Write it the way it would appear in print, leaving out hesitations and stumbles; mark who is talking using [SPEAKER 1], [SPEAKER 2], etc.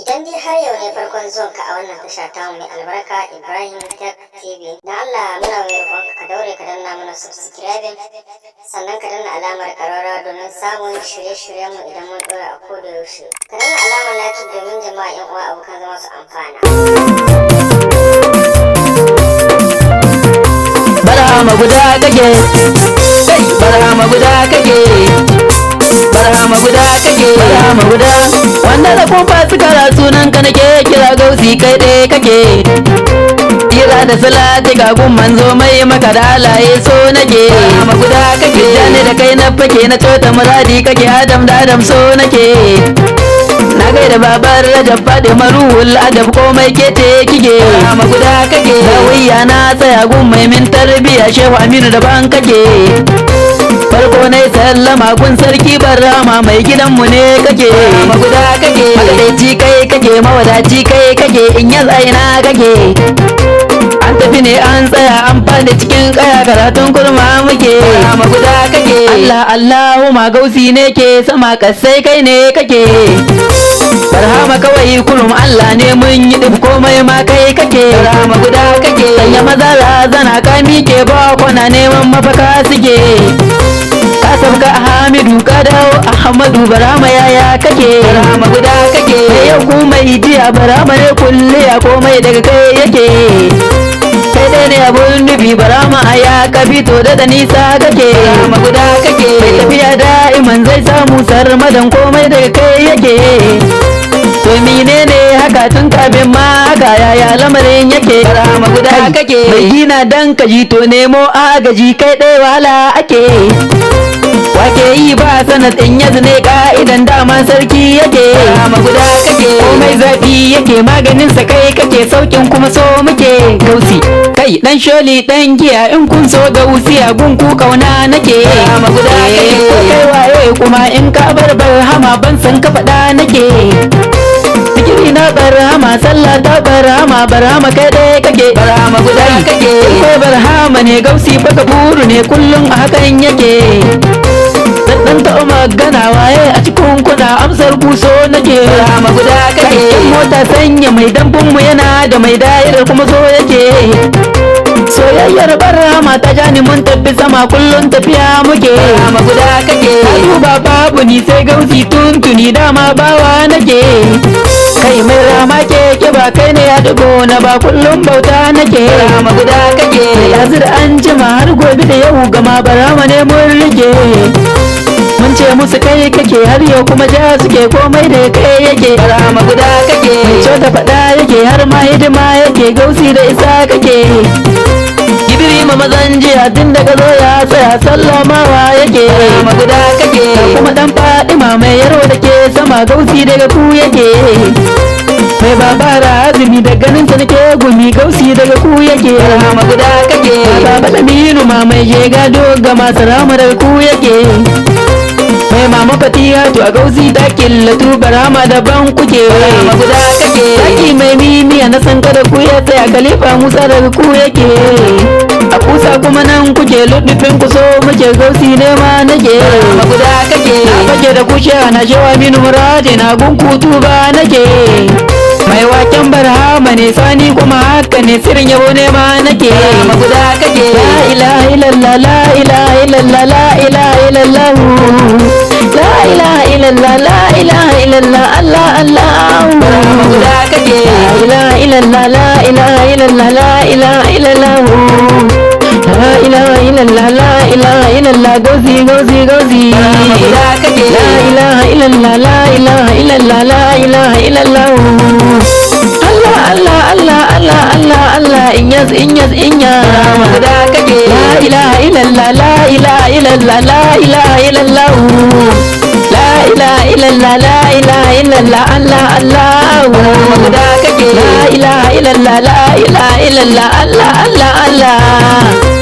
[SPEAKER 1] Idan dai har yau ne farkon zuwanka a wannan tasha ta mai albarka Ibrahim Tech TV, dan Allah muna roƙonka ka daure ka danna mana subscribing, sannan ka danna alamar ƙararrawa domin samun shirye-shiryenmu idan mun ɗora a koda yaushe. Ka danna alamar like domin jama'a 'yan uwa abokan zama su amfana.
[SPEAKER 2] Barhama guda kake, barhama guda kake, barhama guda kake, barhama guda. Wanda da kun fasu kara sunan ka nake kira gausi kai ɗaya kake. Kira da salati ga gun manzo mai maka da halaye so nake. Barhama guda kake, jani da kai na fake na tota muradi kake Adam da Adam so nake. Na gaida babar Rajab faɗi maruhul adab komai kete kike. Barhama guda kake, zawiya na tsaya gun mai min tarbiya Shehu Aminu da ban kake. Farko na sallama gun sarki Barhama mai gidanmu ne kake. Barhama guda kake, magadaici kai kake, mawadaci kai kake, in ya tsaina kake. An tafi ne an tsaya an fada cikin kaya karatun kurma muke. Barhama guda kake, Allah Allahumma gausi ne ke sama kasai kai ne kake. Barhama kawai kurum Allah ne mun yi duk komai ma kai kake. Barhama guda kake, sanya maza razana ka mike ba kwana neman mafaka suke. Ka sabka Hamidu ka dawo Ahmadu Barhama yaya kake. Barhama guda kake, yau kuma jiya Barhama ne kulle ya komai daga kai yake. Kai dai ne abun nufi Barhama ya ka fito da nisa kake. Barhama guda kake, mai tafiya da'iman zai samu sarmadan komai daga kai yake. To menene haka tun kafin ma haka yaya lamarin yake. Barhama guda kake, mai gina dan kaji to nemo agaji kai ɗaya wahala ake. Wake yi ba sanad in yanzu ne ka'idan dama sarki yake. Barhama guda kake, komai zafi yake maganin sa kai kake, saukin kuma so muke. Gausi kai dan sholi dan giya in kun so gausi a gunku kauna nake. Barhama guda kake, ko kai waye kuma in ka bar Barhama ban san ka faɗa nake. Zikiri na Barhama sallah ta Barhama, Barhama kai ɗaya kake. Barhama guda kake, ko Barhama ne gausi baka buru ne kullum a hakan yake. Dan ta magana waye a cikin kuna amsar kuso nake. Barhama guda kake, mota sanya mai dambun mu yana da mai dairar kuma so yake. Soyayyar Barhama ta jani mun tafi sama kullum tafiya muke. Barhama guda kake, duba babu ni sai gausi tuntuni dama bawa nake. Kai mai rama keke ba kai ne ya dugo na ba kullum bauta nake. Barhama guda kake, yanzu da an jima har gobe da yau gama Barhama ne mun rike. Mun ce musu kai kake har yau kuma ja suke komai da kai yake. Barhama guda kake, mai ta faɗa yake har ma hidima yake, gausi da isa kake. Ibrahim mazan jiya tun daga zo ya tsaya sallamawa yake. Barhama guda kake, kuma dan Fadima mai yaro da ke sama gausi daga ku yake. Mai babara azumi da ganin sa nake gumi gausi daga ku yake. Barhama guda kake, baba Laminu ma mai je gado ga masu rama daga ku yake. Mai mama Fatihatu a gausi ta killatu Barhama daban kuke. Barhama guda kake, taki mai mimiya na san kada ku ya tsaya Khalifa Musa daga ku yake. A kusa kuma nan kuke lullufin ku so muke gausi ne ma nake. Barhama guda kake, na fake da kushe na shewa minu muradi na gunkutu ba nake. Mai waken Barhama ne sani kuma haka ne sirrin yabo ne ma nake. Barhama guda kake, la ilaha illallah la ilaha illallah la ilaha illallah la ilaha illallah la ilaha illallah Allah Allah. Barhama guda kake, la ilaha illallah la ilaha illallah la ilaha illallah la ilaha illallah la ilaha illallah gausi gausi gausi. Barhama guda kake, la ilaha illallah la ilaha illallah la ilaha illallah Allah Allah Allah Allah Allah Allah inyas inyas inyas. Barhama guda kake, la ilaha illallah la ilaha illallah la ilaha illallah la ilaha illallah la ilaha illallah Allah Allah. Barhama guda kake, la ilaha illallah la ilaha illallah Allah Allah Allah.